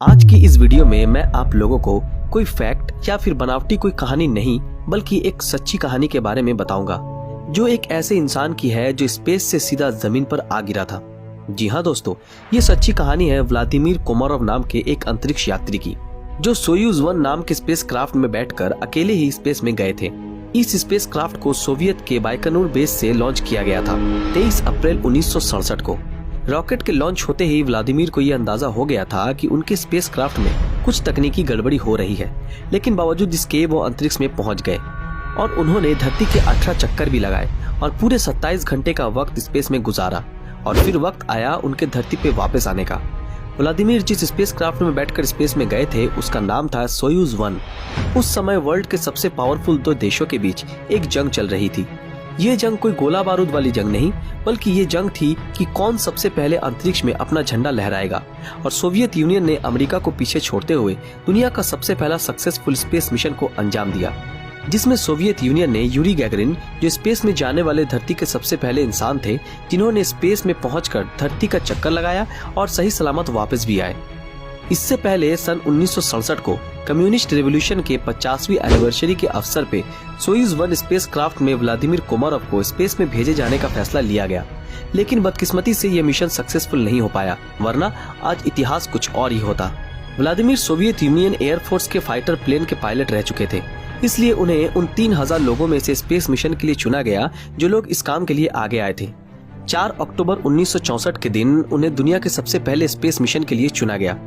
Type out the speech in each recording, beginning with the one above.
आज की इस वीडियो में मैं आप लोगों को कोई फैक्ट या फिर बनावटी कोई कहानी नहीं बल्कि एक सच्ची कहानी के बारे में बताऊंगा जो एक ऐसे इंसान की है जो स्पेस से सीधा जमीन पर आ गिरा था। जी हाँ दोस्तों, ये सच्ची कहानी है व्लादिमीर कोमारोव नाम के एक अंतरिक्ष यात्री की, जो सोयूज 1 नाम के स्पेस क्राफ्ट में बैठकर अकेले ही स्पेस में गए थे। इस स्पेस क्राफ्ट को सोवियत के बाइकनूर बेस से लॉन्च किया गया था 23 अप्रैल 1967 को। रॉकेट के लॉन्च होते ही व्लादिमीर को यह अंदाजा हो गया था कि उनके स्पेस क्राफ्ट में कुछ तकनीकी गड़बड़ी हो रही है, लेकिन बावजूद इसके वो अंतरिक्ष में पहुंच गए और उन्होंने धरती के 18 चक्कर भी लगाए और पूरे 27 घंटे का वक्त स्पेस में गुजारा और फिर वक्त आया उनके धरती पे वापस आने का। व्लादिमीर जिस स्पेस क्राफ्ट में बैठकर स्पेस में गए थे उसका नाम था सोयूज 1। उस समय वर्ल्ड के सबसे पावरफुल 2 देशों के बीच एक जंग चल रही थी। ये जंग कोई गोला बारूद वाली जंग नहीं, बल्कि ये जंग थी कि कौन सबसे पहले अंतरिक्ष में अपना झंडा लहराएगा। और सोवियत यूनियन ने अमेरिका को पीछे छोड़ते हुए दुनिया का सबसे पहला सक्सेसफुल स्पेस मिशन को अंजाम दिया, जिसमें सोवियत यूनियन ने यूरी गैगरिन, जो स्पेस में जाने वाले धरती के सबसे पहले इंसान थे, जिन्होंने स्पेस में पहुंचकर धरती का चक्कर लगाया और सही सलामत वापस भी आए। इससे पहले सन 1967 को कम्युनिस्ट रेवोल्यूशन के 50वीं एनिवर्सरी के अवसर पे सोयूज 1 स्पेस क्राफ्ट में व्लादिमीर कोमारोव को स्पेस में भेजे जाने का फैसला लिया गया, लेकिन बदकिस्मती से यह मिशन सक्सेसफुल नहीं हो पाया, वरना आज इतिहास कुछ और ही होता। व्लादिमीर सोवियत यूनियन एयरफोर्स के फाइटर प्लेन के पायलट रह चुके थे, इसलिए उन्हें उन 3000 लोगों में से स्पेस मिशन के लिए चुना गया जो लोग इस काम के लिए आगे आए थे। 4 अक्टूबर 1964 के दिन उन्हें दुनिया के सबसे पहले स्पेस मिशन के लिए चुना गया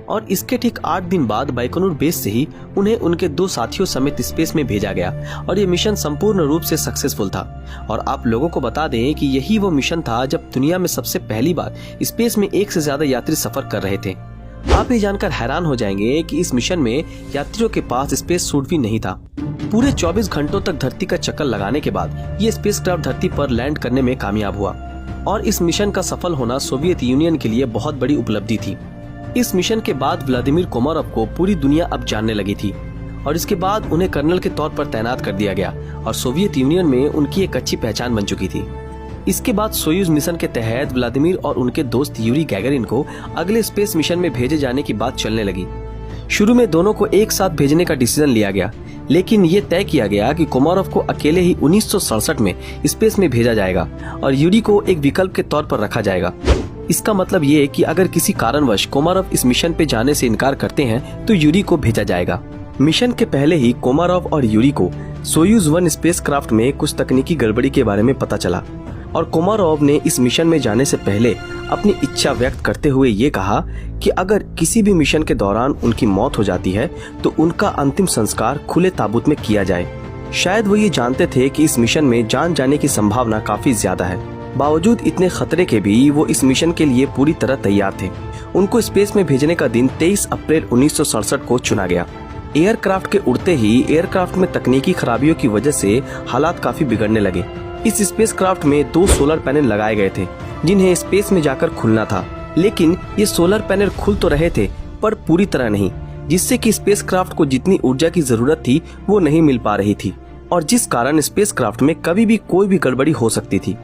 और इसके ठीक 8 दिन बाद बाइकनूर बेस से ही उन्हें उनके 2 साथियों समेत स्पेस में भेजा गया और ये मिशन संपूर्ण रूप से सक्सेसफुल था। और आप लोगों को बता दें कि यही वो मिशन था जब दुनिया में सबसे पहली बार स्पेस में एक से ज्यादा यात्री सफर कर रहे थे। आप ये जानकर हैरान हो जाएंगे कि इस मिशन में यात्रियों के पास स्पेस सूट भी नहीं था। पूरे 24 घंटों तक धरती का चक्कर लगाने के बाद ये स्पेसक्राफ्ट धरती पर लैंड करने में कामयाब हुआ और इस मिशन का सफल होना सोवियत यूनियन के लिए बहुत बड़ी उपलब्धि थी। इस मिशन के बाद व्लादिमीर कोमारोव को पूरी दुनिया अब जानने लगी थी और इसके बाद उन्हें कर्नल के तौर पर तैनात कर दिया गया और सोवियत यूनियन में उनकी एक अच्छी पहचान बन चुकी थी। इसके बाद सोयूज मिशन के तहत व्लादिमीर और उनके दोस्त यूरी गैगरिन को अगले स्पेस मिशन में भेजे जाने की बात चलने लगी। शुरू में दोनों को एक साथ भेजने का डिसीजन लिया गया, लेकिन ये तय किया गया कि कोमारोव को अकेले ही 1967 में स्पेस में भेजा जाएगा और यूरी को एक विकल्प के तौर पर रखा जाएगा। इसका मतलब ये कि अगर किसी कारणवश कोमारोव इस मिशन पे जाने से इनकार करते हैं तो यूरी को भेजा जाएगा। मिशन के पहले ही कोमारोव और यूरी को सोयूज 1 स्पेस क्राफ्ट में कुछ तकनीकी गड़बड़ी के बारे में पता चला और कोमारोव ने इस मिशन में जाने से पहले अपनी इच्छा व्यक्त करते हुए ये कहा कि अगर किसी भी मिशन के दौरान उनकी मौत हो जाती है तो उनका अंतिम संस्कार खुले ताबूत में किया जाए। शायद वो ये जानते थे कि इस मिशन में जान जाने की संभावना काफी ज्यादा है। बावजूद इतने खतरे के भी वो इस मिशन के लिए पूरी तरह तैयार थे। उनको स्पेस में भेजने का दिन 23 अप्रैल 1967 को चुना गया। एयरक्राफ्ट के उड़ते ही एयरक्राफ्ट में तकनीकी खराबियों की वजह से हालात काफी बिगड़ने लगे। इस स्पेस क्राफ्ट में 2 सोलर पैनल लगाए गए थे जिन्हें स्पेस में जाकर खुलना था, लेकिन ये सोलर पैनल खुल तो रहे थे पर पूरी तरह नहीं, जिससे कि स्पेस क्राफ्ट को जितनी ऊर्जा की जरूरत थी वो नहीं मिल पा रही थी और जिस कारण स्पेस क्राफ्ट में कभी भी कोई भी गड़बड़ी हो सकती थी।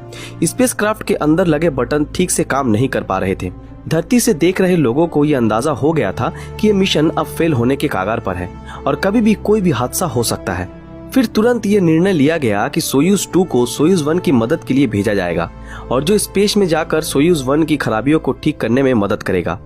स्पेस क्राफ्ट के अंदर लगे बटन ठीक से काम नहीं कर पा रहे थे। धरती से देख रहे लोगों को ये अंदाजा हो गया था कि ये मिशन अब फेल होने के कगार पर है और कभी भी कोई भी हादसा हो सकता है। फिर तुरंत ये निर्णय लिया गया कि सोयूज 2 को सोयूज 1 की मदद के लिए भेजा जाएगा और जो स्पेस में जाकर सोयूज 1 की खराबियों को ठीक करने में मदद करेगा।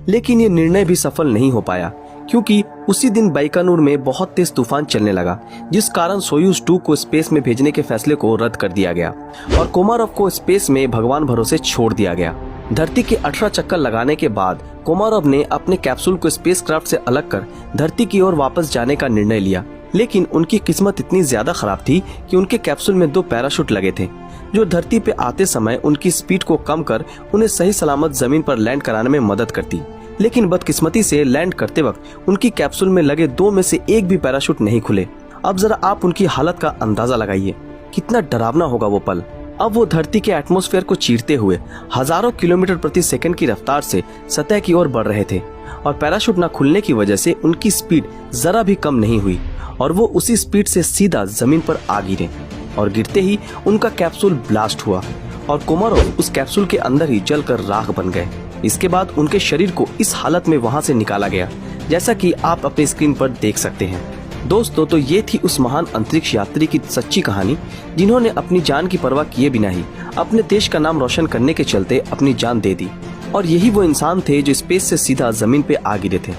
लेकिन ये निर्णय भी सफल नहीं हो पाया क्योंकि उसी दिन बाइकनूर में बहुत तेज तूफान चलने लगा, जिस कारण सोयूज 2 को स्पेस में भेजने के फैसले को रद्द कर दिया गया और कोमारोव को स्पेस में भगवान भरोसे छोड़ दिया गया। धरती के 18 चक्कर लगाने के बाद कोमारोव ने अपने कैप्सूल को स्पेस क्राफ्ट से अलग कर धरती की ओर वापस जाने का निर्णय लिया, लेकिन उनकी किस्मत इतनी ज्यादा खराब थी कि उनके कैप्सूल में 2 पैराशूट लगे थे जो धरती पे आते समय उनकी स्पीड को कम कर उन्हें सही सलामत जमीन पर लैंड कराने में मदद करती। लेकिन बदकिस्मती से लैंड करते वक्त उनकी कैप्सूल में लगे 2 में से एक भी पैराशूट नहीं खुले। अब जरा आप उनकी हालत का अंदाजा लगाइए, कितना डरावना होगा वो पल। अब वो धरती के एटमॉस्फेयर को चीरते हुए हजारों किलोमीटर प्रति सेकंड की रफ्तार से सतह की ओर बढ़ रहे थे और पैराशूट न खुलने की वजह से उनकी स्पीड जरा भी कम नहीं हुई और वो उसी स्पीड से सीधा जमीन पर आ गिरे और गिरते ही उनका कैप्सूल ब्लास्ट हुआ और कोमारोव उस कैप्सूल के अंदर ही जलकर राख बन गए। इसके बाद उनके शरीर को इस हालत में वहां से निकाला गया, जैसा कि आप अपने स्क्रीन पर देख सकते हैं। दोस्तों, तो ये थी उस महान अंतरिक्ष यात्री की सच्ची कहानी, जिन्होंने अपनी जान की परवाह किए बिना ही अपने देश का नाम रोशन करने के चलते अपनी जान दे दी। और यही वो इंसान थे जो स्पेस से सीधा जमीन पे आ गिरे थे।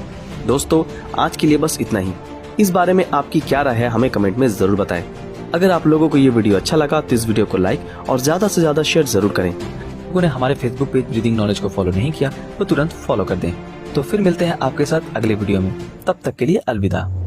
दोस्तों, आज के लिए बस इतना ही। इस बारे में आपकी क्या राय है हमें कमेंट में जरूर बताएं। अगर आप लोगों को ये वीडियो अच्छा लगा तो इस वीडियो को लाइक और ज्यादा से ज्यादा शेयर जरूर करें। लोगों ने हमारे फेसबुक पेज ब्रीदिंग नॉलेज को फॉलो नहीं किया तो तुरंत फॉलो कर दें। तो फिर मिलते हैं आपके साथ अगले वीडियो में। तब तक के लिए अलविदा।